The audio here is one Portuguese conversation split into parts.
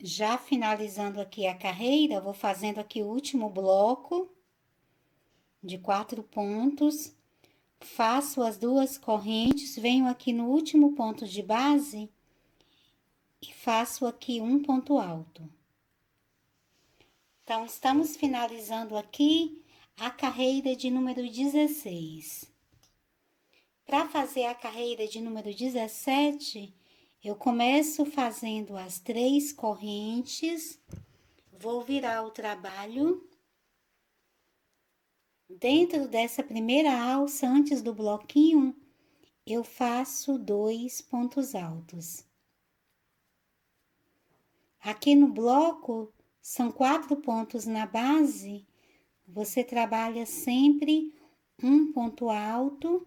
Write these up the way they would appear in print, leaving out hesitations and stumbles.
Já finalizando aqui a carreira, vou fazendo aqui o último bloco de 4 pontos, faço as 2 correntes, venho aqui no último ponto de base e faço aqui um ponto alto. Então, estamos finalizando aqui a carreira de número 16. Para fazer a carreira de número 17, eu começo fazendo as 3 correntes, vou virar o trabalho. Dentro dessa primeira alça, antes do bloquinho, eu faço 2 pontos altos. Aqui no bloco, são 4 pontos na base, você trabalha sempre um ponto alto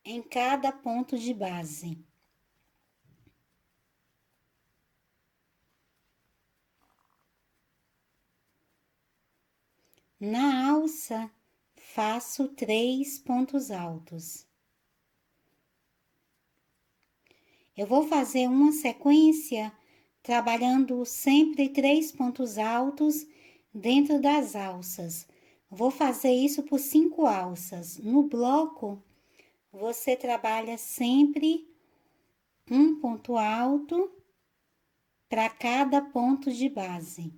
em cada ponto de base. Na alça, faço 3 pontos altos. Eu vou fazer uma sequência trabalhando sempre 3 pontos altos dentro das alças. Vou fazer isso por 5 alças. No bloco, você trabalha sempre um ponto alto para cada ponto de base.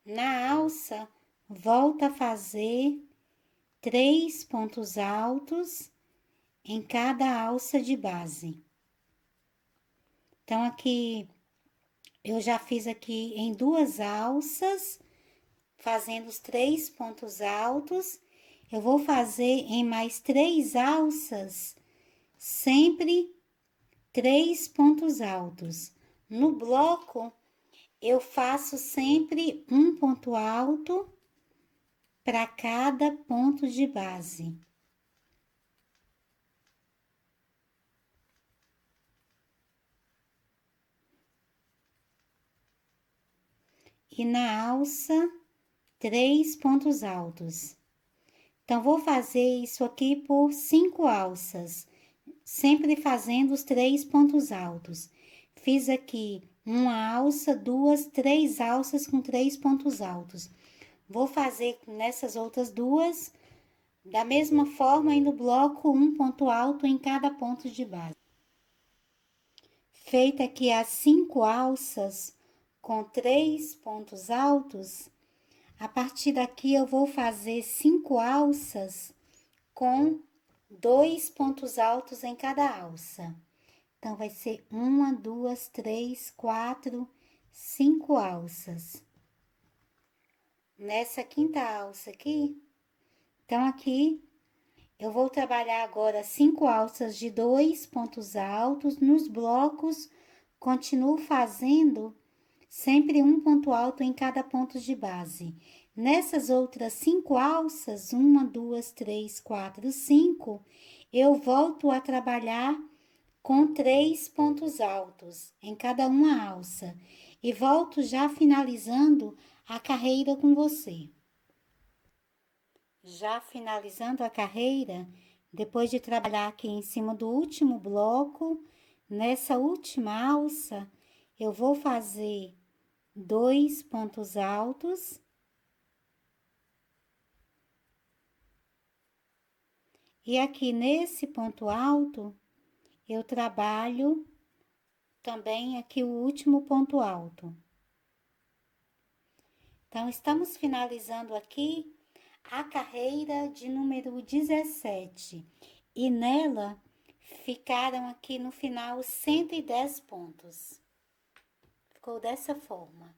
Na alça, volta a fazer 3 pontos altos em cada alça de base. Então, aqui, eu já fiz aqui em 2 alças, fazendo os 3 pontos altos. Eu vou fazer em mais 3 alças, sempre 3 pontos altos. No bloco, eu faço sempre um ponto alto para cada ponto de base. E na alça, 3 pontos altos. Então, vou fazer isso aqui por 5 alças, sempre fazendo os 3 pontos altos. Fiz aqui uma alça, 2, 3 alças com 3 pontos altos. Vou fazer nessas outras 2, da mesma forma, e no bloco, um ponto alto em cada ponto de base. Feita aqui as 5 alças com 3 pontos altos, a partir daqui eu vou fazer 5 alças com 2 pontos altos em cada alça. Então, vai ser 1, 2, 3, 4, 5 alças. Nessa quinta alça aqui, então, aqui, eu vou trabalhar agora 5 alças de 2 pontos altos. Nos blocos, continuo fazendo sempre um ponto alto em cada ponto de base. Nessas outras 5 alças, 1, 2, 3, 4, 5, eu volto a trabalhar com 3 pontos altos em cada uma alça. E volto já finalizando a carreira com você. Já finalizando a carreira, depois de trabalhar aqui em cima do último bloco, nessa última alça, eu vou fazer 2 pontos altos. E aqui nesse ponto alto, eu trabalho também aqui o último ponto alto. Então, estamos finalizando aqui a carreira de número 17. E nela, ficaram aqui no final 110 pontos. ficou dessa forma.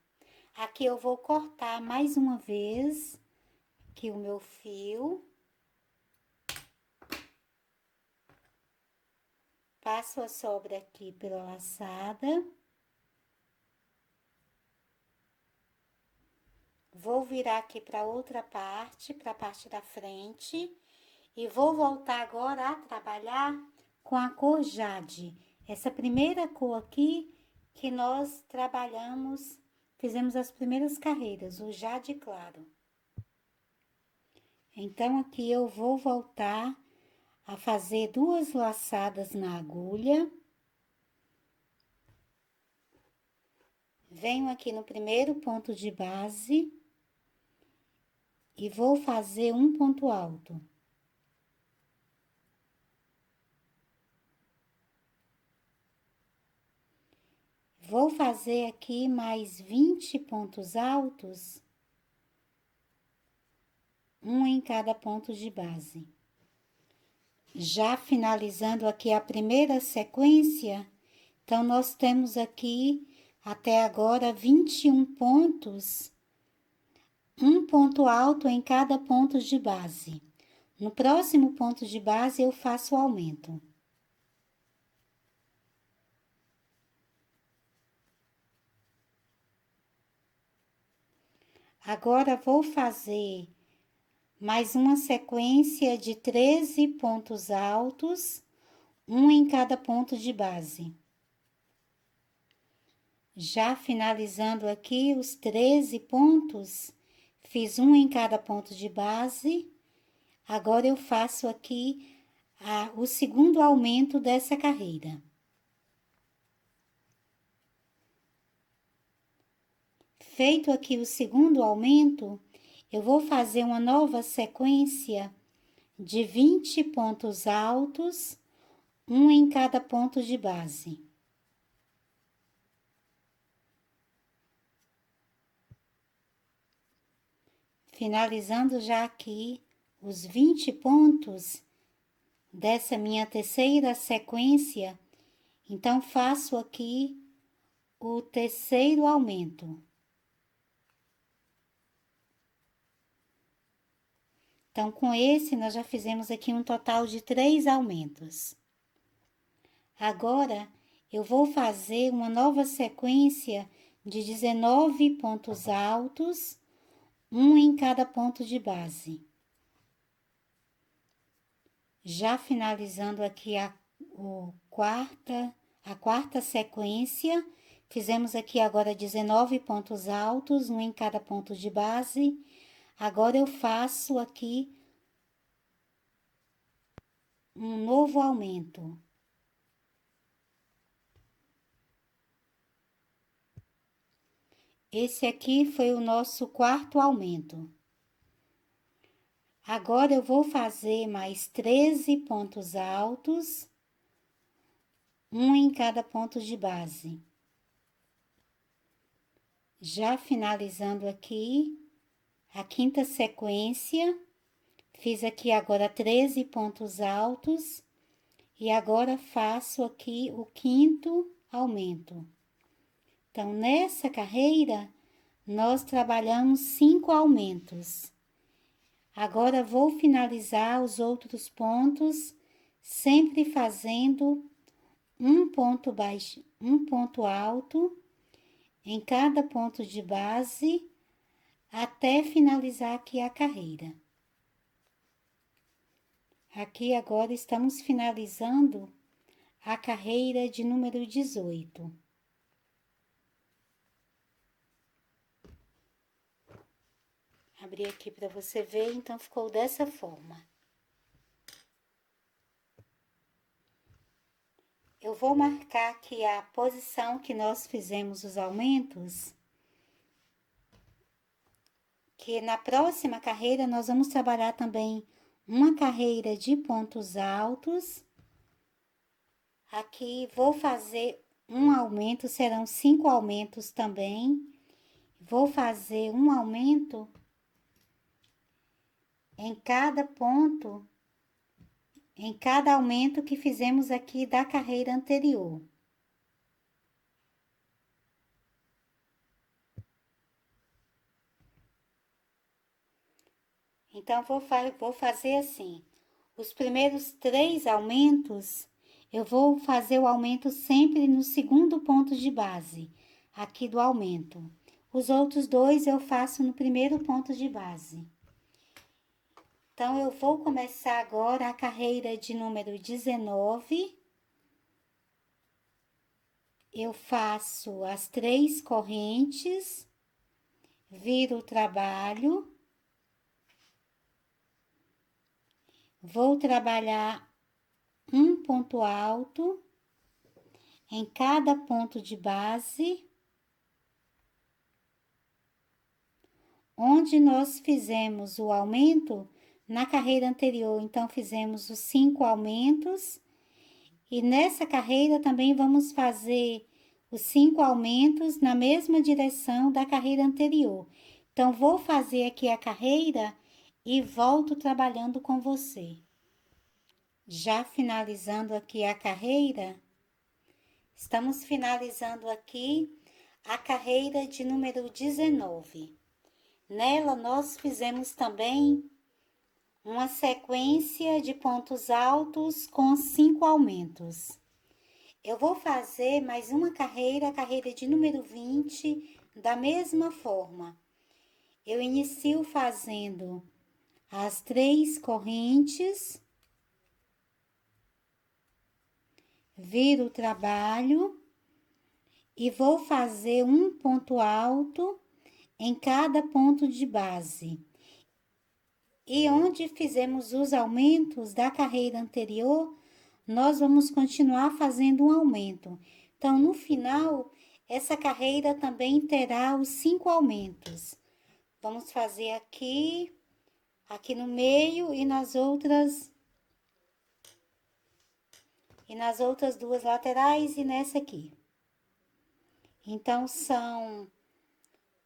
Aqui eu vou cortar mais uma vez aqui o meu fio. Passo a sobra aqui pela laçada. Vou virar aqui para outra parte, para a parte da frente. E vou voltar agora a trabalhar com a cor jade. Essa primeira cor aqui que nós trabalhamos, fizemos as primeiras carreiras, o jade claro. Então, aqui eu vou voltar a fazer 2 laçadas na agulha. Venho aqui no primeiro ponto de base e vou fazer um ponto alto. Vou fazer aqui mais 20 pontos altos, um em cada ponto de base. Já finalizando aqui a primeira sequência, então, nós temos aqui, até agora, 21 pontos, um ponto alto em cada ponto de base. No próximo ponto de base, eu faço o aumento. Agora, vou fazer mais uma sequência de 13 pontos altos, um em cada ponto de base. Já finalizando aqui os 13 pontos, fiz um em cada ponto de base. Agora, eu faço aqui o segundo aumento dessa carreira. Feito aqui o segundo aumento, eu vou fazer uma nova sequência de 20 pontos altos, um em cada ponto de base. Finalizando já aqui os 20 pontos dessa minha terceira sequência, então, faço aqui o terceiro aumento. Então, com esse, nós já fizemos aqui um total de 3 aumentos. Agora, eu vou fazer uma nova sequência de 19 pontos altos, um em cada ponto de base. Já finalizando aqui a quarta sequência, fizemos aqui agora 19 pontos altos, um em cada ponto de base. Agora, eu faço aqui um novo aumento. Esse aqui foi o nosso quarto aumento. Agora, eu vou fazer mais 13 pontos altos, um em cada ponto de base. Já finalizando aqui a quinta sequência, fiz aqui agora 13 pontos altos e agora faço aqui o quinto aumento. Então, nessa carreira, nós trabalhamos 5 aumentos. Agora, vou finalizar os outros pontos, sempre fazendo um ponto baixo, um ponto alto em cada ponto de base, até finalizar aqui a carreira. Aqui agora estamos finalizando a carreira de número 18. Abri aqui para você ver, então ficou dessa forma. Eu vou marcar aqui a posição que nós fizemos os aumentos, que na próxima carreira nós vamos trabalhar também uma carreira de pontos altos. Aqui vou fazer um aumento, serão 5 aumentos também. Vou fazer um aumento em cada ponto, em cada aumento que fizemos aqui da carreira anterior. Então, vou fazer assim, os primeiros 3 aumentos, eu vou fazer o aumento sempre no segundo ponto de base, aqui do aumento. Os outros 2 eu faço no primeiro ponto de base. Então, eu vou começar agora a carreira de número 19. Eu faço as 3 correntes, viro o trabalho, vou trabalhar um ponto alto em cada ponto de base, onde nós fizemos o aumento na carreira anterior. Então, fizemos os 5 aumentos, e nessa carreira também vamos fazer os 5 aumentos na mesma direção da carreira anterior. Então, vou fazer aqui a carreira e volto trabalhando com você. Já finalizando aqui a carreira, estamos finalizando aqui a carreira de número 19. Nela, nós fizemos também uma sequência de pontos altos com 5 aumentos. Eu vou fazer mais uma carreira, a carreira de número 20, da mesma forma. Eu inicio fazendo as 3 correntes, viro o trabalho e vou fazer um ponto alto em cada ponto de base. E onde fizemos os aumentos da carreira anterior, nós vamos continuar fazendo um aumento. Então, no final, essa carreira também terá os 5 aumentos. Vamos fazer aqui, aqui no meio e nas outras 2 laterais e nessa aqui. Então, são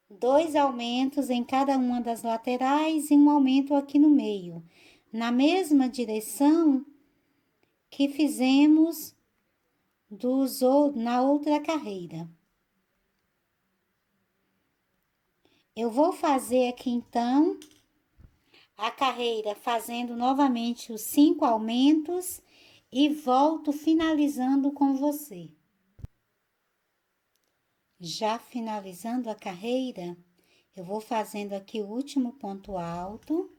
2 aumentos em cada uma das laterais e um aumento aqui no meio, na mesma direção que fizemos na outra carreira. Eu vou fazer aqui, então, a carreira fazendo novamente os 5 aumentos e volto finalizando com você. Já finalizando a carreira, eu vou fazendo aqui o último ponto alto.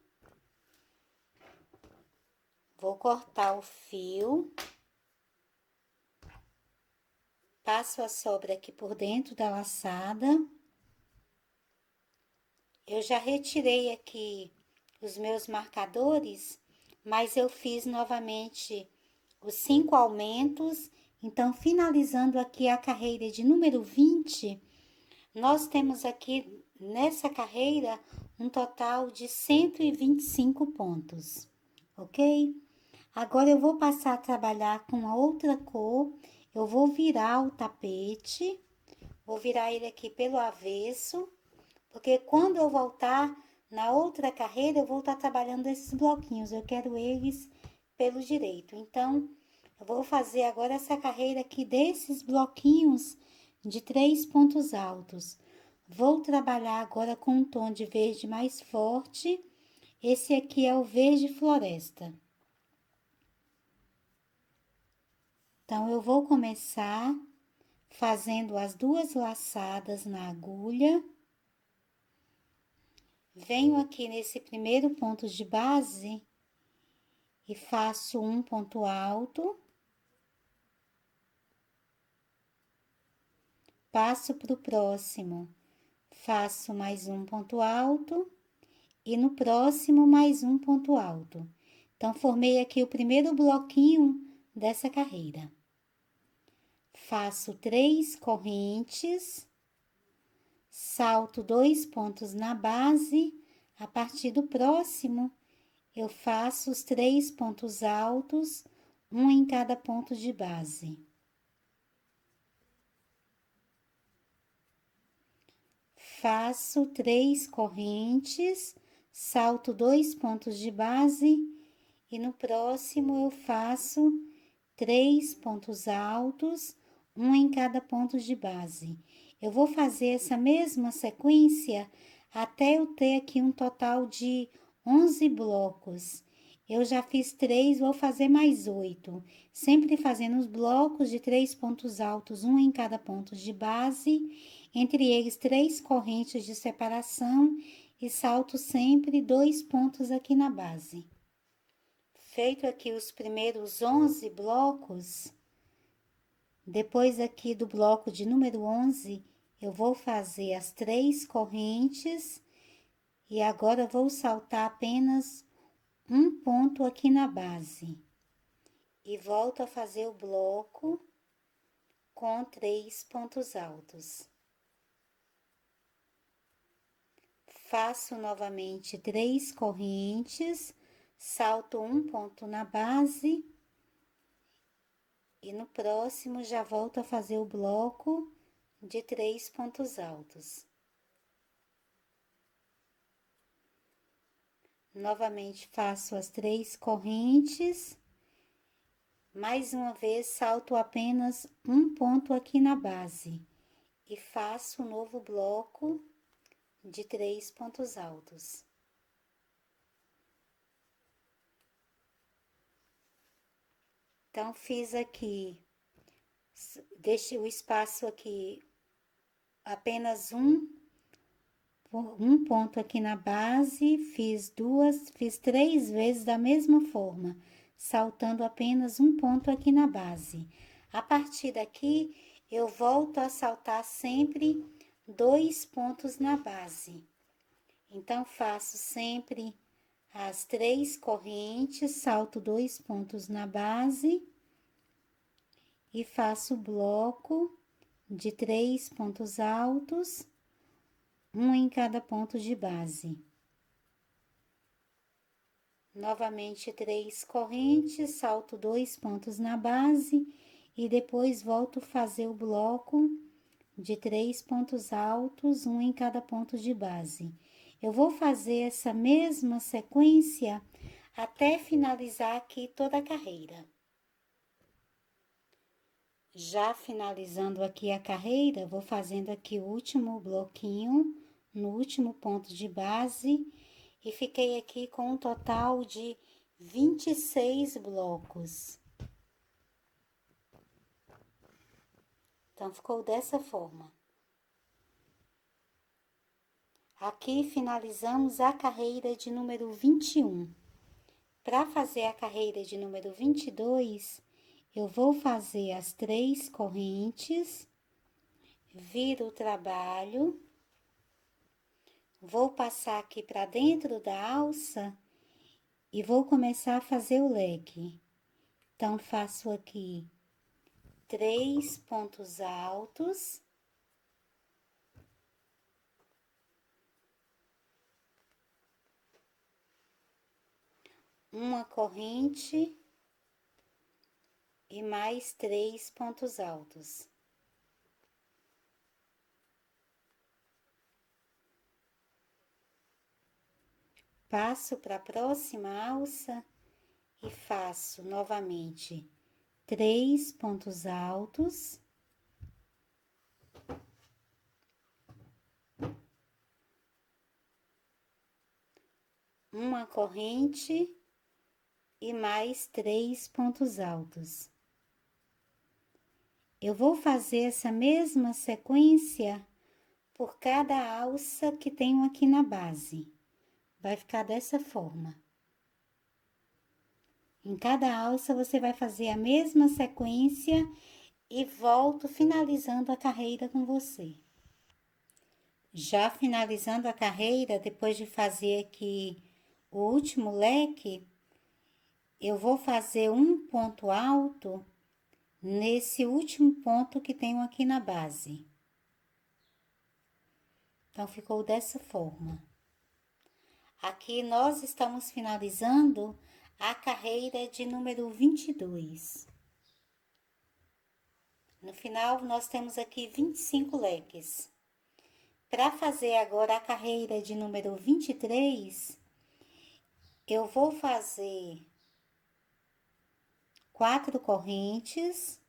Vou cortar o fio. Passo a sobra aqui por dentro da laçada. Eu já retirei aqui os meus marcadores, mas eu fiz novamente os 5 aumentos. Então, finalizando aqui a carreira de número 20, nós temos aqui nessa carreira um total de 125 pontos, ok? Agora, eu vou passar a trabalhar com a outra cor. Eu vou virar o tapete, vou virar ele aqui pelo avesso, porque quando eu voltar na outra carreira, eu vou estar trabalhando esses bloquinhos, eu quero eles pelo direito. Então, eu vou fazer agora essa carreira aqui desses bloquinhos de 3 pontos altos. Vou trabalhar agora com um tom de verde mais forte. Esse aqui é o verde floresta. Então, eu vou começar fazendo as 2 laçadas na agulha. Venho aqui nesse primeiro ponto de base e faço um ponto alto. Passo para o próximo, faço mais um ponto alto e no próximo mais um ponto alto. Então, formei aqui o primeiro bloquinho dessa carreira. Faço 3 correntes, salto 2 pontos na base. A partir do próximo, eu faço os 3 pontos altos, um em cada ponto de base. Faço 3 correntes, salto 2 pontos de base e no próximo eu faço 3 pontos altos, um em cada ponto de base. Eu vou fazer essa mesma sequência até eu ter aqui um total de 11 blocos. Eu já fiz 3, vou fazer mais 8. Sempre fazendo os blocos de 3 pontos altos, um em cada ponto de base, entre eles 3 correntes de separação e salto sempre 2 pontos aqui na base. Feito aqui os primeiros 11 blocos, depois aqui do bloco de número 11, eu vou fazer as 3 correntes e agora vou saltar apenas um ponto aqui na base. E volto a fazer o bloco com 3 pontos altos. Faço novamente 3 correntes, salto um ponto na base. E no próximo, já volto a fazer o bloco de 3 pontos altos. Novamente, faço as 3 correntes. Mais uma vez, salto apenas um ponto aqui na base. E faço um novo bloco de 3 pontos altos. Então, fiz aqui, deixei o espaço aqui, apenas um ponto aqui na base, fiz 3 vezes da mesma forma, saltando apenas um ponto aqui na base. A partir daqui, eu volto a saltar sempre 2 pontos na base. Então, faço sempre as 3 correntes, salto 2 pontos na base e faço o bloco de 3 pontos altos, um em cada ponto de base. Novamente 3 correntes, salto 2 pontos na base e depois volto a fazer o bloco de 3 pontos altos, um em cada ponto de base. Eu vou fazer essa mesma sequência até finalizar aqui toda a carreira. Já finalizando aqui a carreira, vou fazendo aqui o último bloquinho, no último ponto de base, e fiquei aqui com um total de 26 blocos. Então, ficou dessa forma. Aqui finalizamos a carreira de número 21. Para fazer a carreira de número 22, eu vou fazer as 3 correntes, viro o trabalho, vou passar aqui para dentro da alça e vou começar a fazer o leque. Então, faço aqui 3 pontos altos. Uma corrente e mais 3 pontos altos. Passo para a próxima alça e faço novamente 3 pontos altos. Uma corrente e mais 3 pontos altos. Eu vou fazer essa mesma sequência por cada alça que tenho aqui na base. Vai ficar dessa forma. Em cada alça, você vai fazer a mesma sequência e volto finalizando a carreira com você. Já finalizando a carreira, depois de fazer aqui o último leque, eu vou fazer um ponto alto nesse último ponto que tenho aqui na base. Então, ficou dessa forma. Aqui nós estamos finalizando a carreira de número 22. No final, nós temos aqui 25 leques. Para fazer agora a carreira de número 23, eu vou fazer 4 correntes,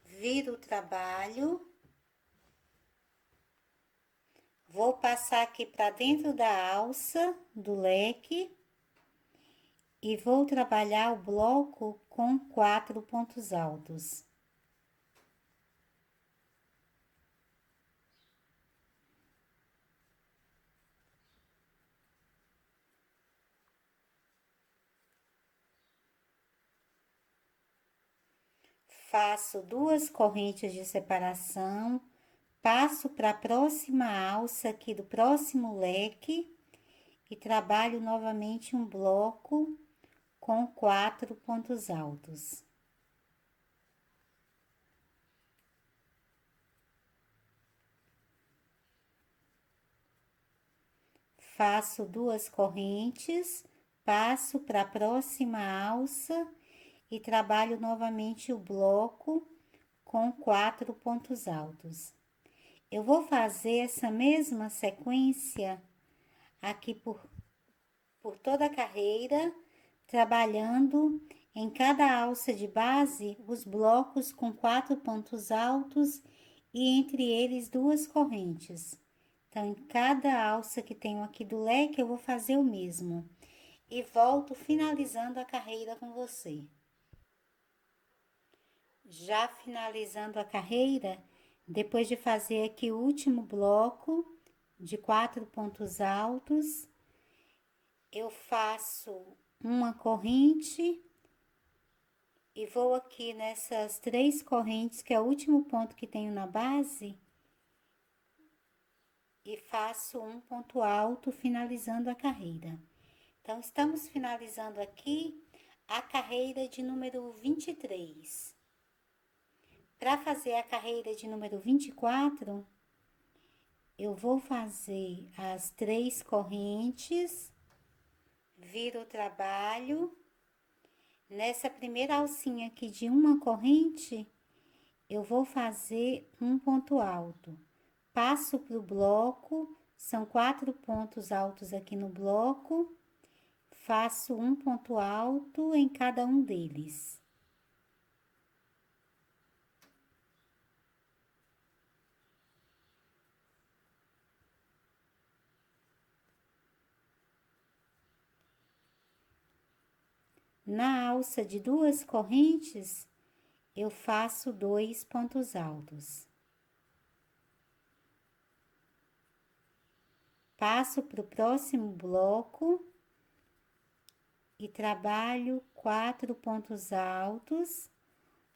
viro o trabalho, Vou passar aqui para dentro da alça do leque e vou trabalhar o bloco com 4 pontos altos. Faço 2 correntes de separação, passo para a próxima alça aqui do próximo leque e trabalho novamente um bloco com 4 pontos altos. Faço 2 correntes, passo para a próxima alça e trabalho novamente o bloco com 4 pontos altos. Eu vou fazer essa mesma sequência aqui por toda a carreira, trabalhando em cada alça de base os blocos com 4 pontos altos e entre eles 2 correntes. Então, em cada alça que tenho aqui do leque, eu vou fazer o mesmo. E volto finalizando a carreira com você. Já finalizando a carreira, depois de fazer aqui o último bloco de 4 pontos altos, eu faço uma corrente e vou aqui nessas 3 correntes, que é o último ponto que tenho na base, e faço um ponto alto, finalizando a carreira. Então, estamos finalizando aqui a carreira de número 23. Para fazer a carreira de número 24, eu vou fazer as 3 correntes, viro o trabalho. Nessa primeira alcinha aqui de uma corrente, eu vou fazer um ponto alto. Passo para o bloco, são 4 pontos altos aqui no bloco, faço um ponto alto em cada um deles. Na alça de 2 correntes, eu faço 2 pontos altos. Passo para o próximo bloco e trabalho 4 pontos altos,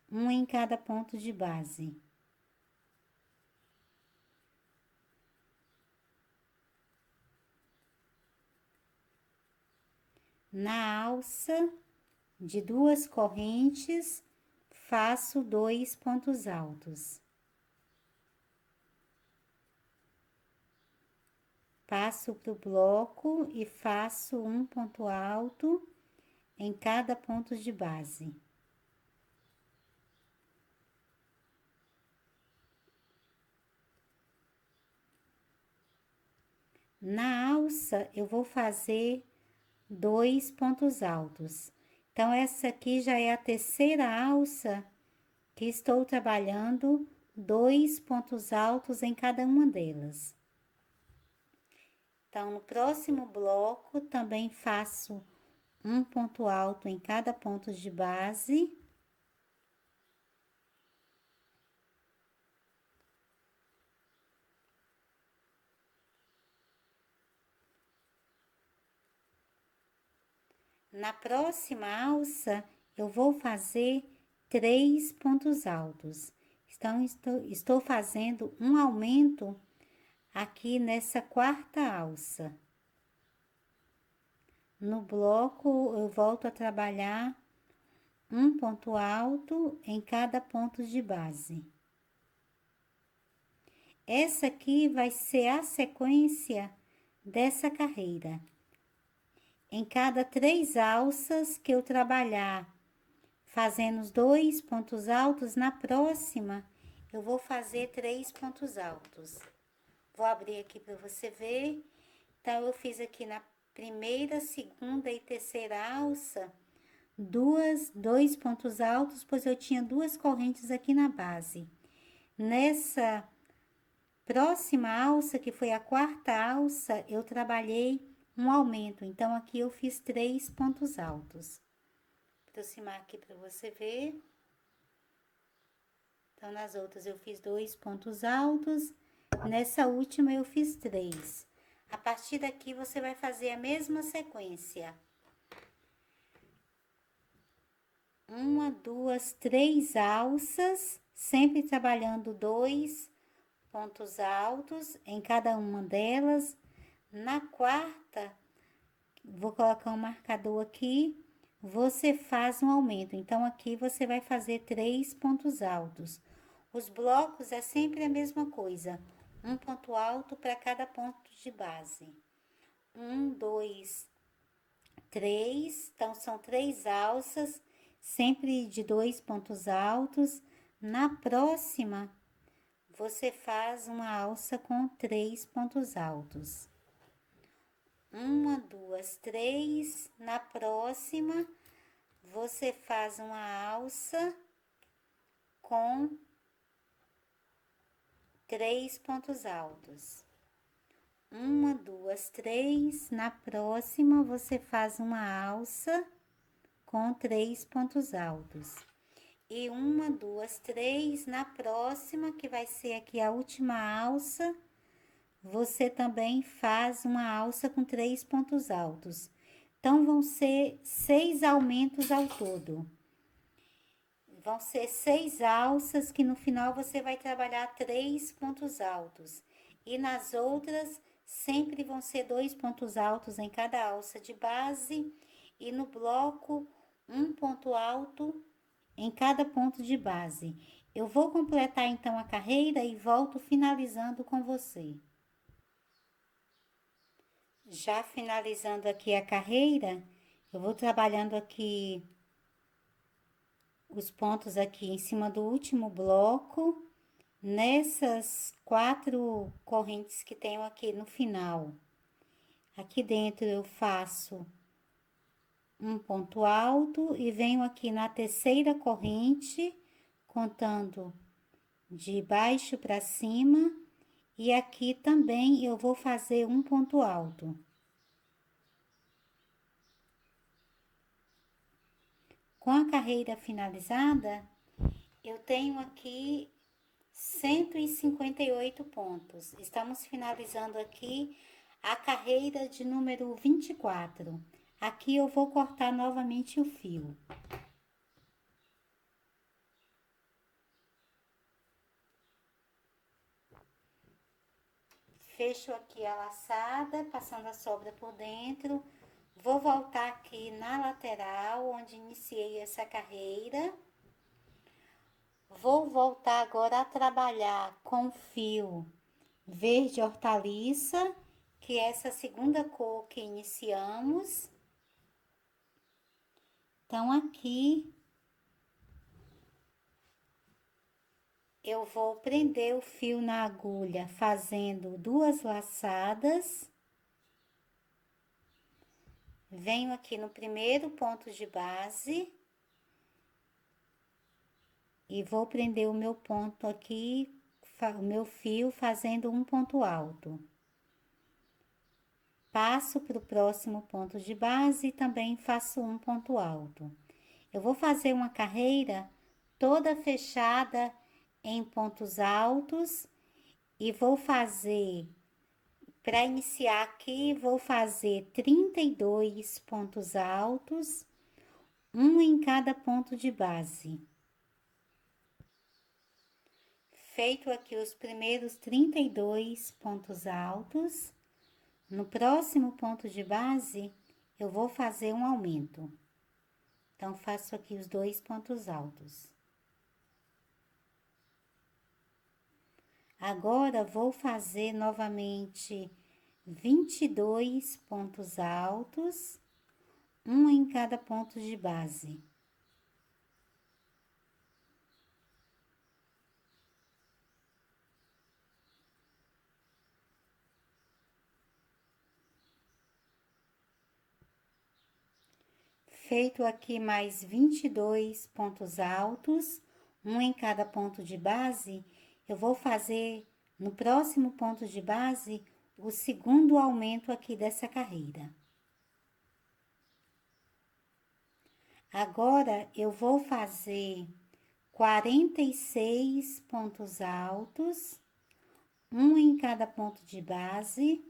um em cada ponto de base. Na alça de 2 correntes, faço 2 pontos altos. Passo para o bloco e faço um ponto alto em cada ponto de base. Na alça, eu vou fazer 2 pontos altos. Então, essa aqui já é a terceira alça que estou trabalhando 2 pontos altos em cada uma delas. Então, no próximo bloco, também faço um ponto alto em cada ponto de base. Na próxima alça, eu vou fazer 3 pontos altos. Então, estou fazendo um aumento aqui nessa quarta alça. No bloco, eu volto a trabalhar um ponto alto em cada ponto de base. Essa aqui vai ser a sequência dessa carreira. Em cada 3 alças que eu trabalhar, fazendo os 2 pontos altos, na próxima, eu vou fazer 3 pontos altos. Vou abrir aqui para você ver. Então, eu fiz aqui na primeira, segunda e terceira alça, 2 pontos altos, pois eu tinha 2 correntes aqui na base. Nessa próxima alça, que foi a quarta alça, eu trabalhei um aumento. Então, aqui eu fiz 3 pontos altos. Vou aproximar aqui para você ver. Então, nas outras eu fiz 2 pontos altos. Nessa última eu fiz 3. A partir daqui, você vai fazer a mesma sequência. 1, 2, 3 alças, sempre trabalhando 2 pontos altos em cada uma delas. Na quarta, vou colocar um marcador aqui, você faz um aumento. Então, aqui você vai fazer 3 pontos altos. Os blocos é sempre a mesma coisa, um ponto alto para cada ponto de base. 1, 2, 3, então são 3 alças, sempre de 2 pontos altos. Na próxima, você faz uma alça com 3 pontos altos. 1, 2, 3. Na próxima, você faz uma alça com 3 pontos altos. 1, 2, 3. Na próxima, você faz uma alça com 3 pontos altos. E 1, 2, 3. Na próxima, que vai ser aqui a última alça, você também faz uma alça com 3 pontos altos. Então, vão ser 6 aumentos ao todo. Vão ser 6 alças que no final você vai trabalhar 3 pontos altos. E nas outras, sempre vão ser 2 pontos altos em cada alça de base. E no bloco, um ponto alto em cada ponto de base. Eu vou completar então a carreira e volto finalizando com você. Já finalizando aqui a carreira, eu vou trabalhando aqui os pontos aqui em cima do último bloco, nessas 4 correntes que tenho aqui no final. Aqui dentro eu faço um ponto alto e venho aqui na terceira corrente, contando de baixo para cima, e aqui também eu vou fazer um ponto alto. Com a carreira finalizada, eu tenho aqui 158 pontos. Estamos finalizando aqui a carreira de número 24. Aqui eu vou cortar novamente o fio. Fecho aqui a laçada, passando a sobra por dentro. Vou voltar aqui na lateral, onde iniciei essa carreira. Vou voltar agora a trabalhar com fio verde hortaliça, que é essa segunda cor que iniciamos. Então, aqui eu vou prender o fio na agulha, fazendo 2 laçadas. Venho aqui no primeiro ponto de base e vou prender o meu ponto aqui, o meu fio, fazendo um ponto alto. Passo para o próximo ponto de base e também faço um ponto alto. Eu vou fazer uma carreira toda fechada em pontos altos e vou fazer, para iniciar aqui, vou fazer 32 pontos altos, um em cada ponto de base. Feito aqui os primeiros 32 pontos altos, no próximo ponto de base, eu vou fazer um aumento. Então, faço aqui os 2 pontos altos. Agora, vou fazer novamente 22 pontos altos, um em cada ponto de base. Feito aqui mais 22 pontos altos, um em cada ponto de base, eu vou fazer no próximo ponto de base, o segundo aumento aqui dessa carreira. Agora, eu vou fazer 46 pontos altos, um em cada ponto de base.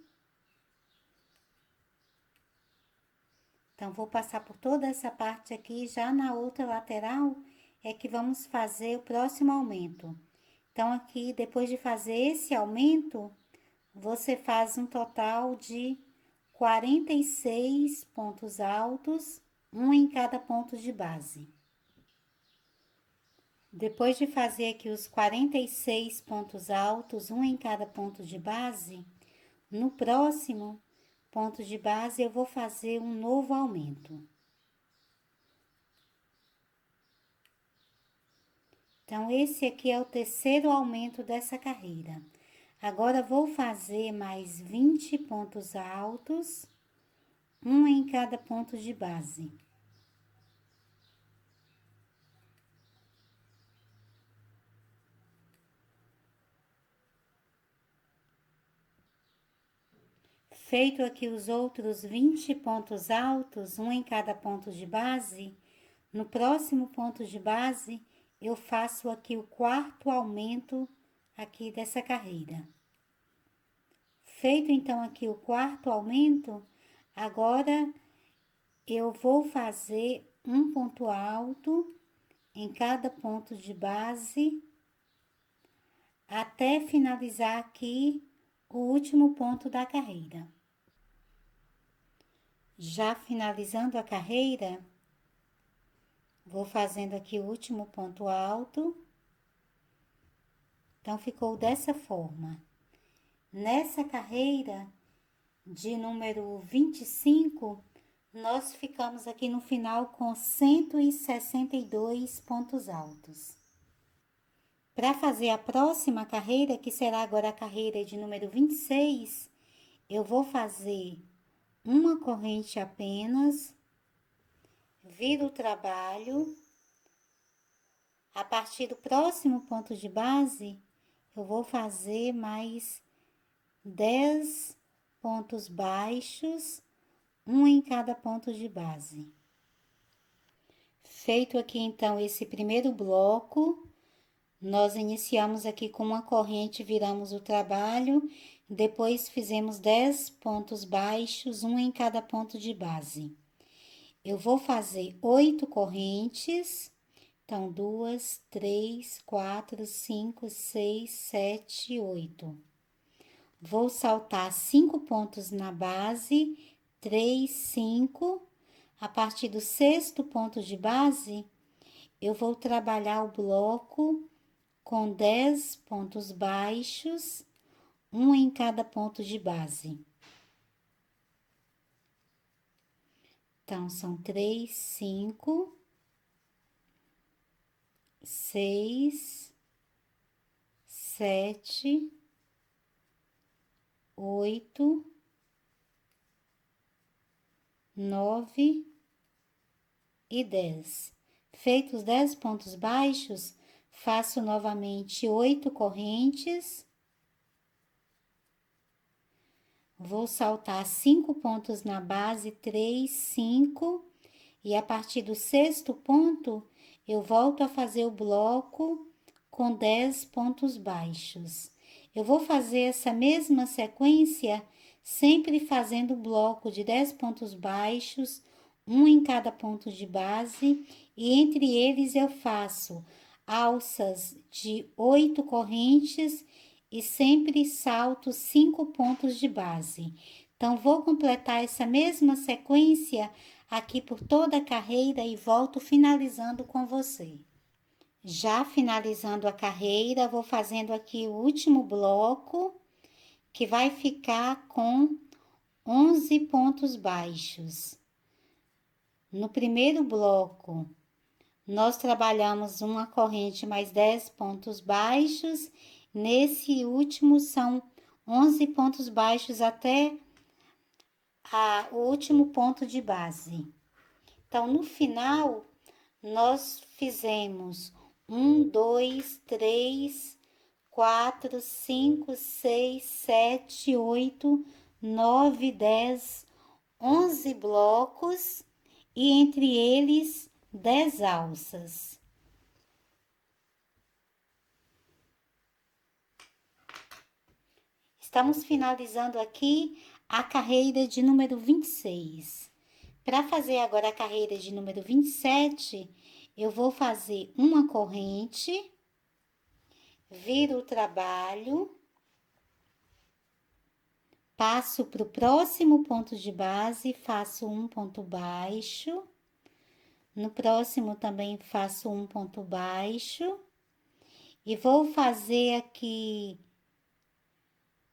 Então, vou passar por toda essa parte aqui, já na outra lateral é que vamos fazer o próximo aumento. Então, aqui, depois de fazer esse aumento, você faz um total de 46 pontos altos, um em cada ponto de base. Depois de fazer aqui os 46 pontos altos, um em cada ponto de base, no próximo ponto de base eu vou fazer um novo aumento. Então, esse aqui é o terceiro aumento dessa carreira. Agora, vou fazer mais 20 pontos altos, um em cada ponto de base. Feito aqui os outros 20 pontos altos, um em cada ponto de base, no próximo ponto de base, eu faço aqui o quarto aumento aqui dessa carreira. Feito então aqui o quarto aumento, agora eu vou fazer um ponto alto em cada ponto de base, até finalizar aqui o último ponto da carreira. Já finalizando a carreira, vou fazendo aqui o último ponto alto. Então, ficou dessa forma. Nessa carreira de número 25, nós ficamos aqui no final com 162 pontos altos. Para fazer a próxima carreira, que será agora a carreira de número 26, eu vou fazer uma corrente apenas, viro o trabalho. A partir do próximo ponto de base, eu vou fazer mais 10 pontos baixos, um em cada ponto de base. Feito aqui, então, esse primeiro bloco, nós iniciamos aqui com uma corrente, viramos o trabalho, depois fizemos 10 pontos baixos, um em cada ponto de base. Eu vou fazer 8 correntes, então, 2, 3, 4, 5, 6, 7, 8. Vou saltar 5 pontos na base, 3, 5. A partir do sexto ponto de base, eu vou trabalhar o bloco com 10 pontos baixos, um em cada ponto de base. Então, são 3, 5, 6, 7, 8, 9 e 10. Feitos 10 pontos baixos, faço novamente 8 correntes. Vou saltar 5 pontos na base, 3, 5. E a partir do sexto ponto, eu volto a fazer o bloco com 10 pontos baixos. Eu vou fazer essa mesma sequência, sempre fazendo o bloco de 10 pontos baixos, um em cada ponto de base, e entre eles eu faço alças de 8 correntes e sempre salto 5 pontos de base. Então, vou completar essa mesma sequência aqui por toda a carreira e volto finalizando com você. Já finalizando a carreira, vou fazendo aqui o último bloco, que vai ficar com 11 pontos baixos. No primeiro bloco, nós trabalhamos uma corrente mais 10 pontos baixos. Nesse último, são 11 pontos baixos até o último ponto de base. Então, no final, nós fizemos 1, 2, 3, 4, 5, 6, 7, 8, 9, 10, 11 blocos e entre eles 10 alças. Estamos finalizando aqui a carreira de número 26. Para fazer agora a carreira de número 27, eu vou fazer uma corrente, viro o trabalho, passo para o próximo ponto de base, faço um ponto baixo. No próximo também faço um ponto baixo. E vou fazer aqui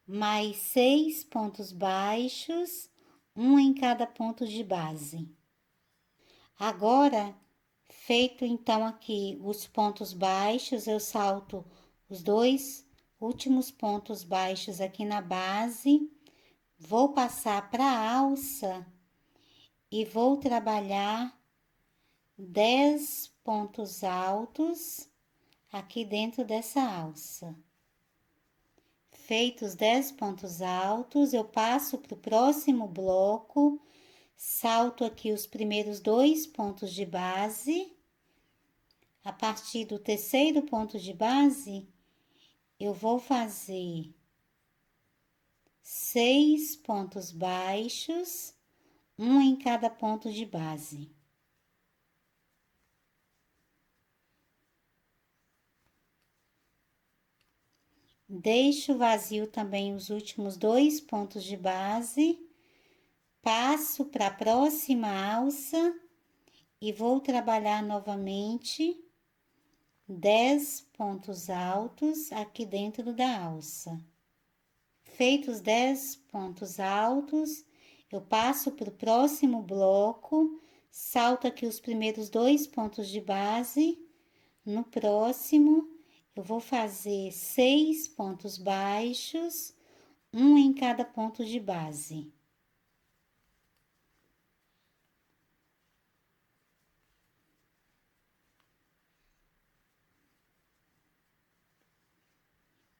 mais 6 pontos baixos, um em cada ponto de base. Agora, feito então aqui os pontos baixos, eu salto os 2 últimos pontos baixos aqui na base, vou passar para a alça e vou trabalhar 10 pontos altos aqui dentro dessa alça. Feitos 10 pontos altos, eu passo para o próximo bloco, salto aqui os primeiros 2 pontos de base. A partir do terceiro ponto de base, eu vou fazer 6 pontos baixos, um em cada ponto de base. Deixo vazio também os últimos 2 pontos de base, passo para a próxima alça e vou trabalhar novamente 10 pontos altos aqui dentro da alça. Feitos 10 pontos altos, eu passo para o próximo bloco, salto aqui os primeiros 2 pontos de base. No próximo, eu vou fazer 6 pontos baixos, um em cada ponto de base.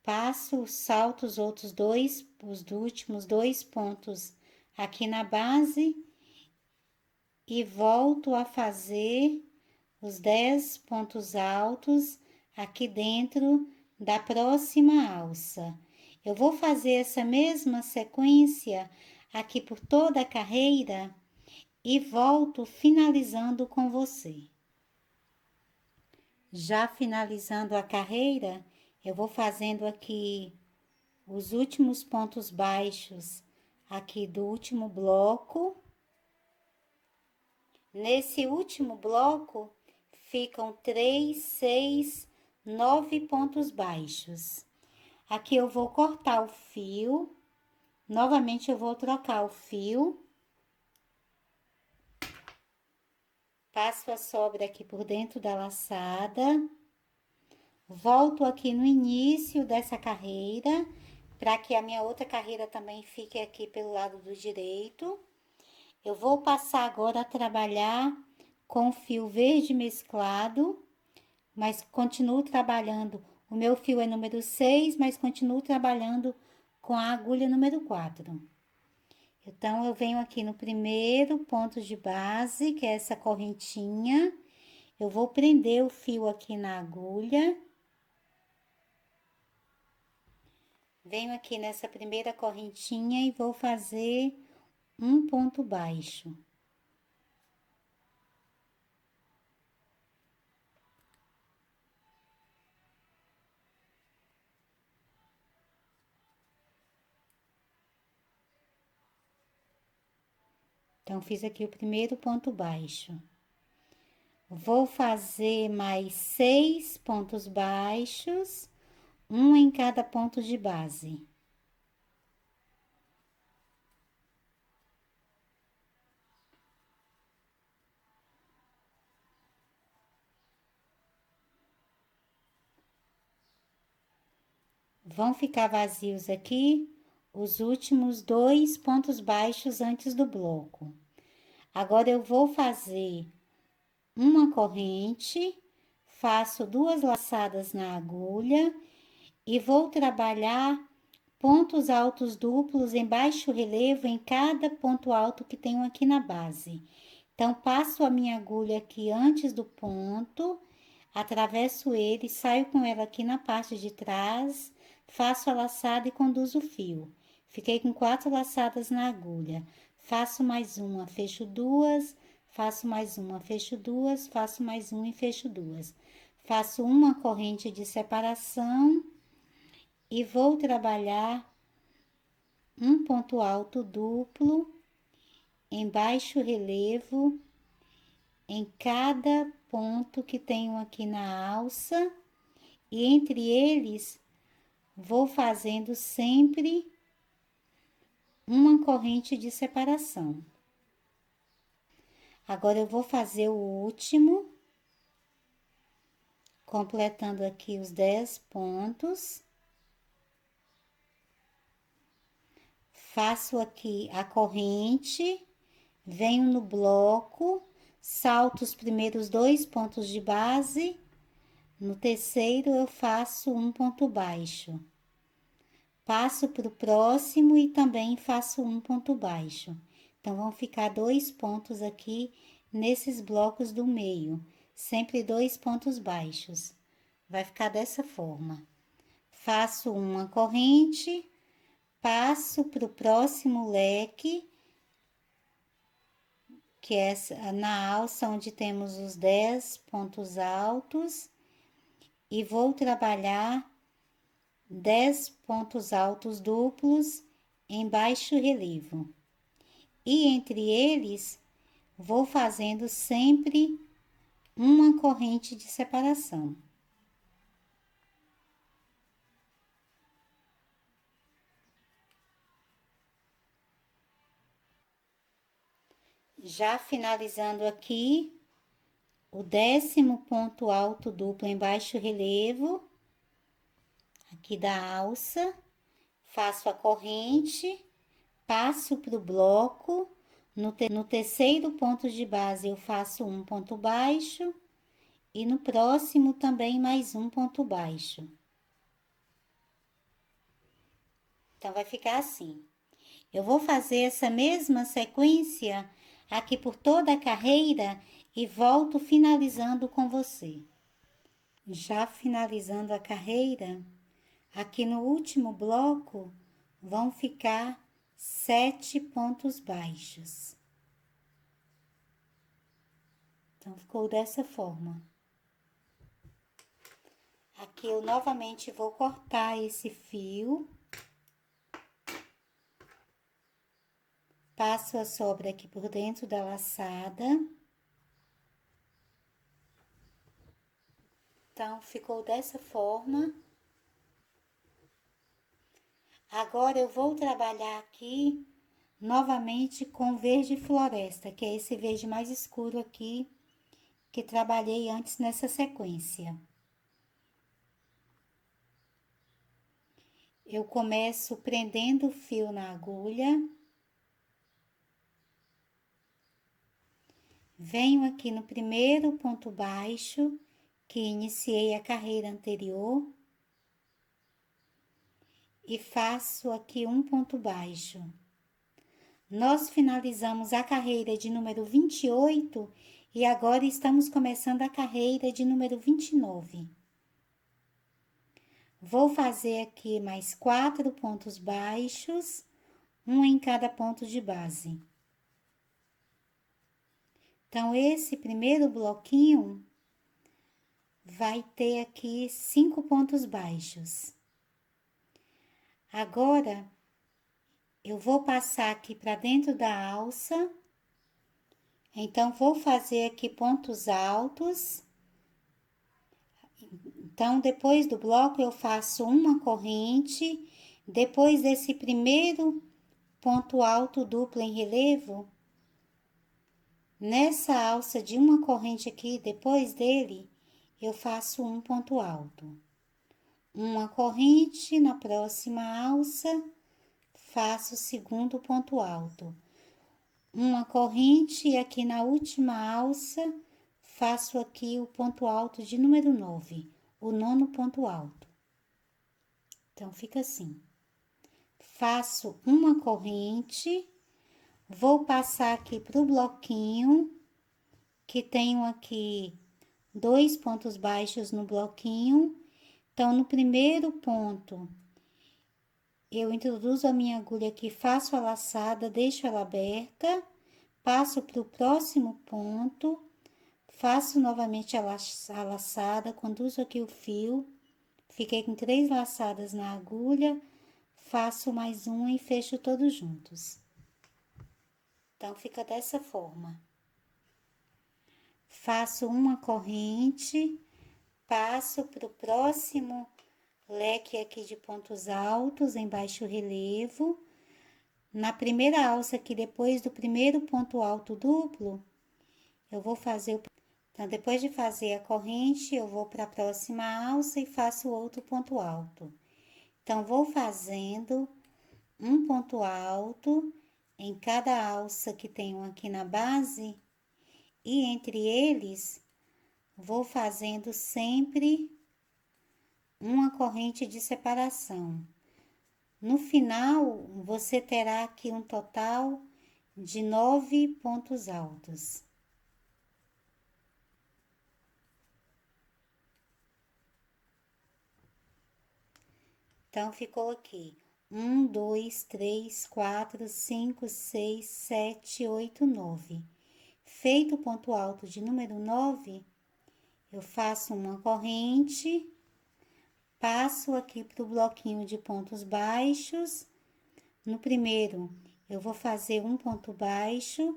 Passo, salto os outros 2, os últimos 2 pontos aqui na base e volto a fazer os 10 pontos altos aqui dentro da próxima alça. Eu vou fazer essa mesma sequência aqui por toda a carreira e volto finalizando com você. Já finalizando a carreira, eu vou fazendo aqui os últimos pontos baixos aqui do último bloco. Nesse último bloco, ficam 3, 6, 9 pontos baixos. Aqui eu vou cortar o fio, novamente eu vou trocar o fio. Passo a sobra aqui por dentro da laçada. Volto aqui no início dessa carreira, para que a minha outra carreira também fique aqui pelo lado do direito. Eu vou passar agora a trabalhar com fio verde mesclado, mas continuo trabalhando. O meu fio é número 6, mas continuo trabalhando com a agulha número 4. Então, eu venho aqui no primeiro ponto de base, que é essa correntinha. Eu vou prender o fio aqui na agulha. Venho aqui nessa primeira correntinha e vou fazer um ponto baixo. Então, fiz aqui o primeiro ponto baixo. Vou fazer mais 6 pontos baixos, um em cada ponto de base. Vão ficar vazios aqui os últimos 2 pontos baixos antes do bloco. Agora, eu vou fazer uma corrente, faço 2 laçadas na agulha e vou trabalhar pontos altos duplos em baixo relevo em cada ponto alto que tenho aqui na base. Então, passo a minha agulha aqui antes do ponto, atravesso ele, saio com ela aqui na parte de trás, faço a laçada e conduzo o fio. Fiquei com 4 laçadas na agulha. Faço mais uma, fecho duas, faço mais uma, fecho duas, faço mais uma e fecho duas. Faço uma corrente de separação e vou trabalhar um ponto alto duplo em baixo relevo em cada ponto que tenho aqui na alça e entre eles vou fazendo sempre uma corrente de separação. Agora eu vou fazer o último, completando aqui os 10 pontos. Faço aqui a corrente, venho no bloco, salto os primeiros 2 pontos de base, no terceiro eu faço um ponto baixo. Passo para o próximo e também faço um ponto baixo. Então, vão ficar 2 pontos aqui nesses blocos do meio, sempre 2 pontos baixos. Vai ficar dessa forma. Faço uma corrente, passo para o próximo leque, que é na alça onde temos os 10 pontos altos, e vou trabalhar 10 pontos altos duplos em baixo relevo. E entre eles, vou fazendo sempre uma corrente de separação. Já finalizando aqui, o 10º ponto alto duplo em baixo relevo, aqui da alça, faço a corrente, passo para o bloco, no terceiro ponto de base eu faço um ponto baixo e no próximo também mais um ponto baixo. Então, vai ficar assim. Eu vou fazer essa mesma sequência aqui por toda a carreira e volto finalizando com você. Já finalizando a carreira, aqui no último bloco vão ficar 7 pontos baixos. Então, ficou dessa forma. Aqui eu novamente vou cortar esse fio. Passo a sobra aqui por dentro da laçada. Então, ficou dessa forma. Agora, eu vou trabalhar aqui novamente com verde floresta, que é esse verde mais escuro aqui, que trabalhei antes nessa sequência. Eu começo prendendo o fio na agulha. Venho aqui no primeiro ponto baixo, que iniciei a carreira anterior, e faço aqui um ponto baixo. Nós finalizamos a carreira de número 28 e agora estamos começando a carreira de número 29. Vou fazer aqui mais 4 pontos baixos, um em cada ponto de base. Então, esse primeiro bloquinho vai ter aqui 5 pontos baixos. Agora, eu vou passar aqui para dentro da alça. Então, vou fazer aqui pontos altos. Então, depois do bloco, eu faço uma corrente. Depois desse primeiro ponto alto duplo em relevo, nessa alça de uma corrente aqui, depois dele, eu faço um ponto alto. Uma corrente na próxima alça, faço o segundo ponto alto. Uma corrente e aqui na última alça, faço aqui o ponto alto de número 9, o 9º ponto alto. Então, fica assim. Faço uma corrente, vou passar aqui pro bloquinho, que tenho aqui 2 pontos baixos no bloquinho. Então, no primeiro ponto, eu introduzo a minha agulha aqui, faço a laçada, deixo ela aberta, passo para o próximo ponto, faço novamente a laçada, conduzo aqui o fio, fiquei com 3 laçadas na agulha, faço mais uma e fecho todos juntos. Então, fica dessa forma. Faço uma corrente, passo para o próximo leque aqui de pontos altos em baixo relevo. Na primeira alça aqui, depois do primeiro ponto alto duplo, eu vou fazer Então, depois de fazer a corrente, eu vou para a próxima alça e faço outro ponto alto. Então, vou fazendo um ponto alto em cada alça que tenho aqui na base, e entre eles, vou fazendo sempre uma corrente de separação. No final, você terá aqui um total de 9 pontos altos. Então, ficou aqui 1, 2, 3, 4, 5, 6, 7, 8, 9. Feito o ponto alto de número 9, eu faço uma corrente, passo aqui para o bloquinho de pontos baixos. No primeiro, eu vou fazer um ponto baixo,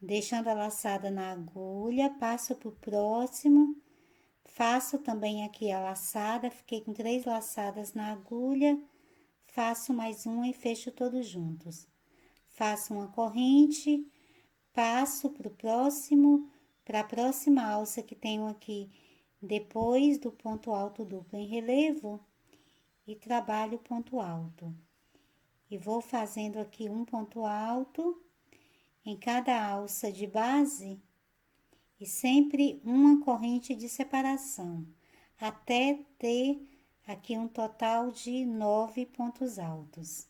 deixando a laçada na agulha, passo para o próximo, faço também aqui a laçada, fiquei com 3 laçadas na agulha, faço mais uma e fecho todos juntos. Faço uma corrente, passo para o próximo, para a próxima alça que tenho aqui depois do ponto alto duplo em relevo, e trabalho o ponto alto. E vou fazendo aqui um ponto alto em cada alça de base e sempre uma corrente de separação, até ter aqui um total de 9 pontos altos.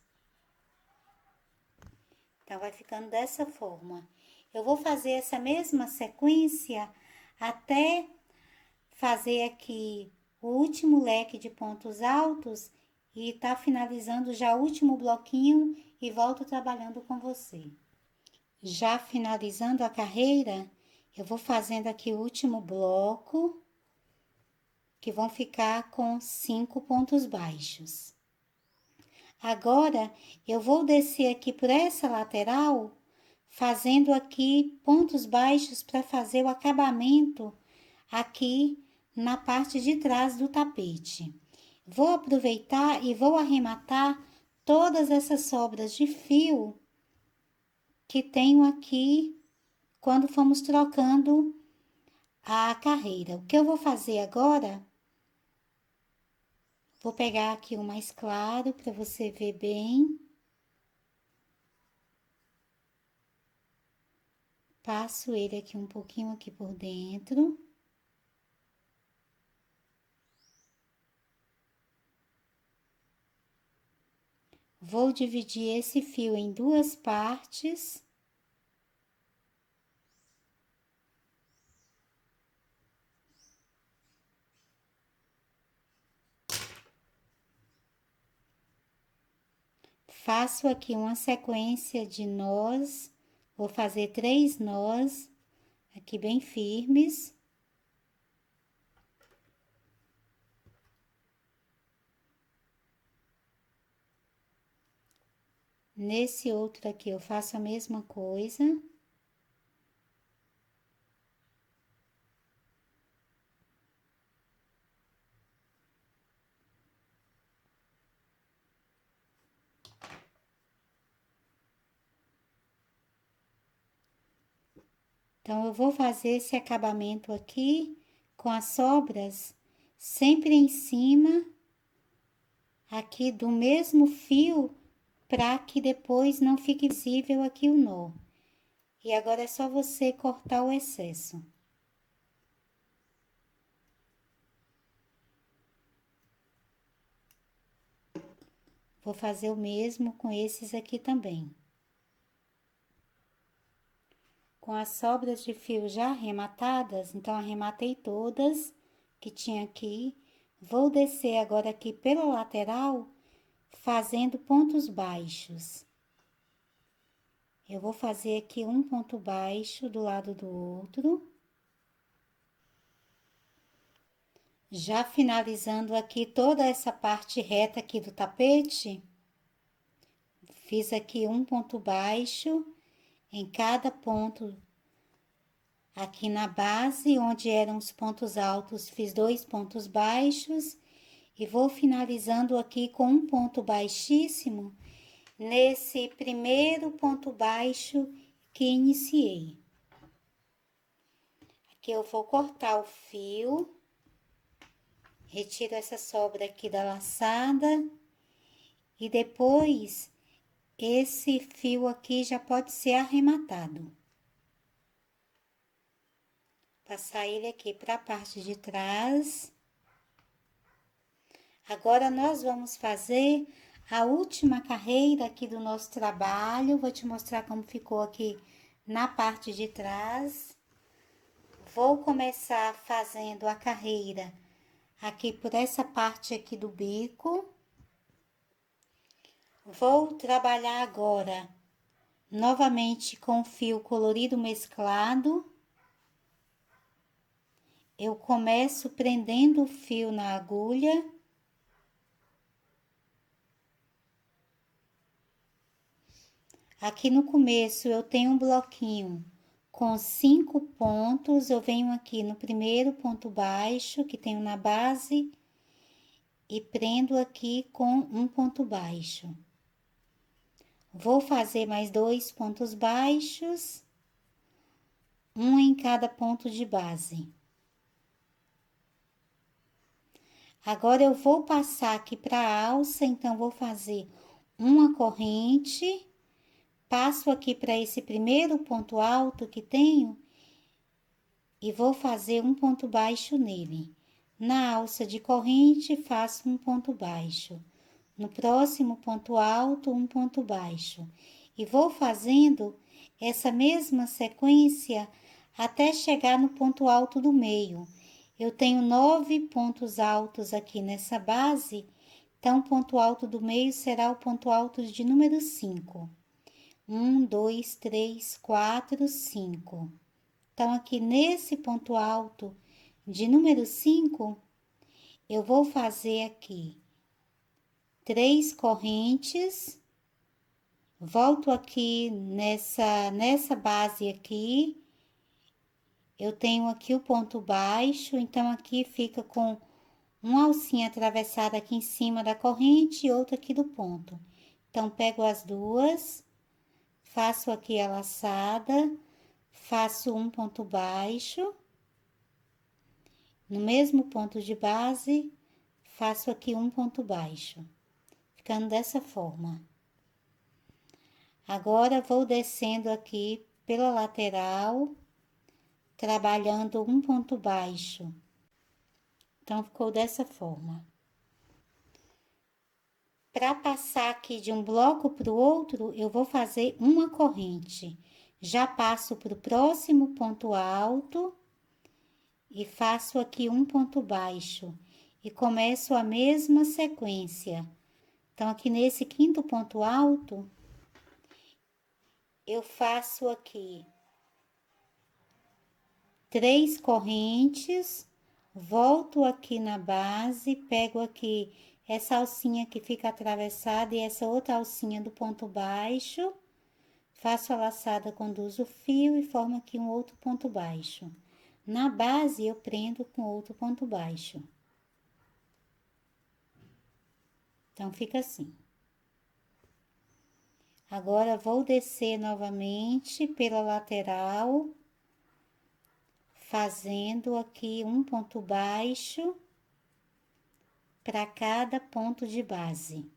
Então, vai ficando dessa forma. Eu vou fazer essa mesma sequência até fazer aqui o último leque de pontos altos e tá finalizando já o último bloquinho e volto trabalhando com você. Já finalizando a carreira, eu vou fazendo aqui o último bloco, que vão ficar com 5 pontos baixos. Agora, eu vou descer aqui por essa lateral, fazendo aqui pontos baixos para fazer o acabamento aqui na parte de trás do tapete. Vou aproveitar e vou arrematar todas essas sobras de fio que tenho aqui quando fomos trocando a carreira. O que eu vou fazer agora? Vou pegar aqui o mais claro para você ver bem. Passo ele aqui um pouquinho aqui por dentro. Vou dividir esse fio em 2 partes. Faço aqui uma sequência de nós, vou fazer 3 nós aqui bem firmes. Nesse outro aqui eu faço a mesma coisa. Então, eu vou fazer esse acabamento aqui com as sobras sempre em cima aqui do mesmo fio, para que depois não fique visível aqui o nó. E agora é só você cortar o excesso. Vou fazer o mesmo com esses aqui também. Com as sobras de fio já arrematadas, então arrematei todas que tinha aqui. Vou descer agora aqui pela lateral, fazendo pontos baixos. Eu vou fazer aqui um ponto baixo do lado do outro. Já finalizando aqui toda essa parte reta aqui do tapete, fiz aqui um ponto baixo em cada ponto. Aqui na base, onde eram os pontos altos, fiz 2 pontos baixos e vou finalizando aqui com um ponto baixíssimo nesse primeiro ponto baixo que iniciei. Aqui eu vou cortar o fio, retiro essa sobra aqui da laçada e depois esse fio aqui já pode ser arrematado. Passar ele aqui para a parte de trás. Agora, nós vamos fazer a última carreira aqui do nosso trabalho. Vou te mostrar como ficou aqui na parte de trás. Vou começar fazendo a carreira aqui por essa parte aqui do bico. Vou trabalhar agora novamente com fio colorido mesclado. Eu começo prendendo o fio na agulha. Aqui no começo eu tenho um bloquinho com 5 pontos, eu venho aqui no primeiro ponto baixo que tenho na base e prendo aqui com um ponto baixo. Vou fazer mais 2 pontos baixos, um em cada ponto de base. Agora eu vou passar aqui para a alça, então vou fazer uma corrente. Passo aqui para esse primeiro ponto alto que tenho e vou fazer um ponto baixo nele. Na alça de corrente, faço um ponto baixo. No próximo ponto alto, um ponto baixo. E vou fazendo essa mesma sequência até chegar no ponto alto do meio. Eu tenho 9 pontos altos aqui nessa base, então o ponto alto do meio será o ponto alto de número 5. 1, 2, 3, 4, 5. Então, aqui nesse ponto alto de número 5, eu vou fazer aqui 3 correntes, volto aqui nessa base aqui, eu tenho aqui o ponto baixo, então, aqui fica com uma alcinha atravessada aqui em cima da corrente e outra aqui do ponto. Então, pego as duas. Faço aqui a laçada, faço um ponto baixo, no mesmo ponto de base, faço aqui um ponto baixo, ficando dessa forma. Agora, vou descendo aqui pela lateral, trabalhando um ponto baixo. Então, ficou dessa forma. Para passar aqui de um bloco para o outro, eu vou fazer uma corrente. Já passo para o próximo ponto alto e faço aqui um ponto baixo. E começo a mesma sequência. Então, aqui nesse quinto ponto alto, eu faço aqui 3 correntes, volto aqui na base, pego aqui essa alcinha que fica atravessada e essa outra alcinha do ponto baixo, faço a laçada, conduzo o fio e formo aqui um outro ponto baixo. Na base, eu prendo com outro ponto baixo. Então, fica assim. Agora, vou descer novamente pela lateral, fazendo aqui um ponto baixo para cada ponto de base.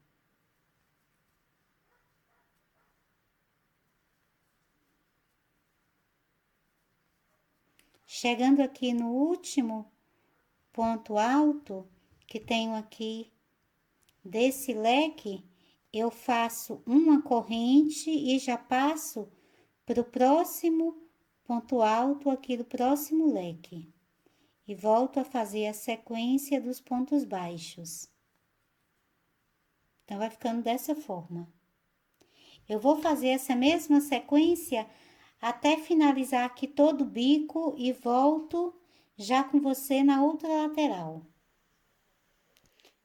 Chegando aqui no último ponto alto, que tenho aqui desse leque, eu faço uma corrente e já passo para o próximo ponto alto aqui do próximo leque. E volto a fazer a sequência dos pontos baixos. Então, vai ficando dessa forma. Eu vou fazer essa mesma sequência até finalizar aqui todo o bico e volto já com você na outra lateral.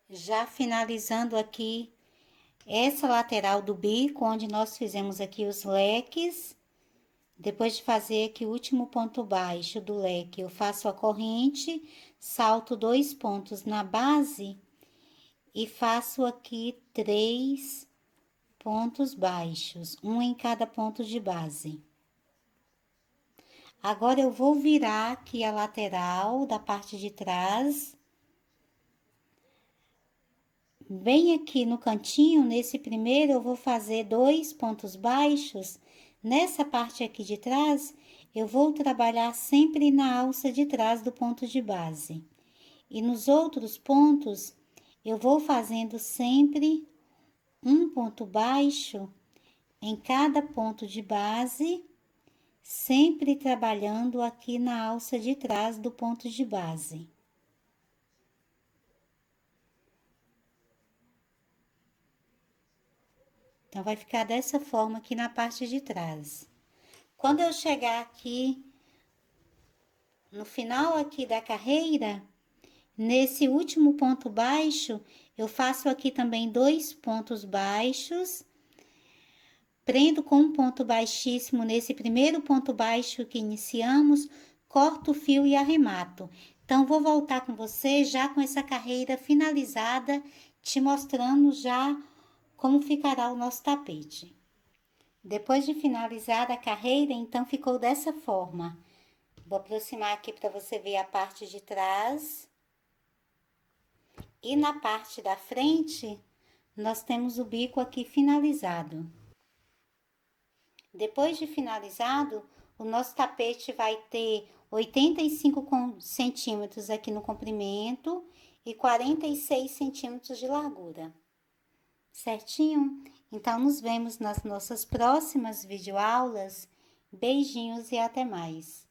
Já finalizando aqui essa lateral do bico, onde nós fizemos aqui os leques. Depois de fazer aqui o último ponto baixo do leque, eu faço a corrente, salto 2 pontos na base e faço aqui 3 pontos baixos, um em cada ponto de base. Agora, eu vou virar aqui a lateral da parte de trás. Bem aqui no cantinho, nesse primeiro, eu vou fazer 2 pontos baixos. Nessa parte aqui de trás, eu vou trabalhar sempre na alça de trás do ponto de base. E nos outros pontos, eu vou fazendo sempre um ponto baixo em cada ponto de base, sempre trabalhando aqui na alça de trás do ponto de base. Então, vai ficar dessa forma aqui na parte de trás. Quando eu chegar aqui, no final aqui da carreira, nesse último ponto baixo, eu faço aqui também 2 pontos baixos. Prendo com um ponto baixíssimo nesse primeiro ponto baixo que iniciamos, corto o fio e arremato. Então, vou voltar com você já com essa carreira finalizada, te mostrando já como ficará o nosso tapete. Depois de finalizar a carreira, então, ficou dessa forma. Vou aproximar aqui para você ver a parte de trás. E na parte da frente, nós temos o bico aqui finalizado. Depois de finalizado, o nosso tapete vai ter 85 centímetros aqui no comprimento e 46 centímetros de largura. Certinho? Então, nos vemos nas nossas próximas videoaulas. Beijinhos e até mais!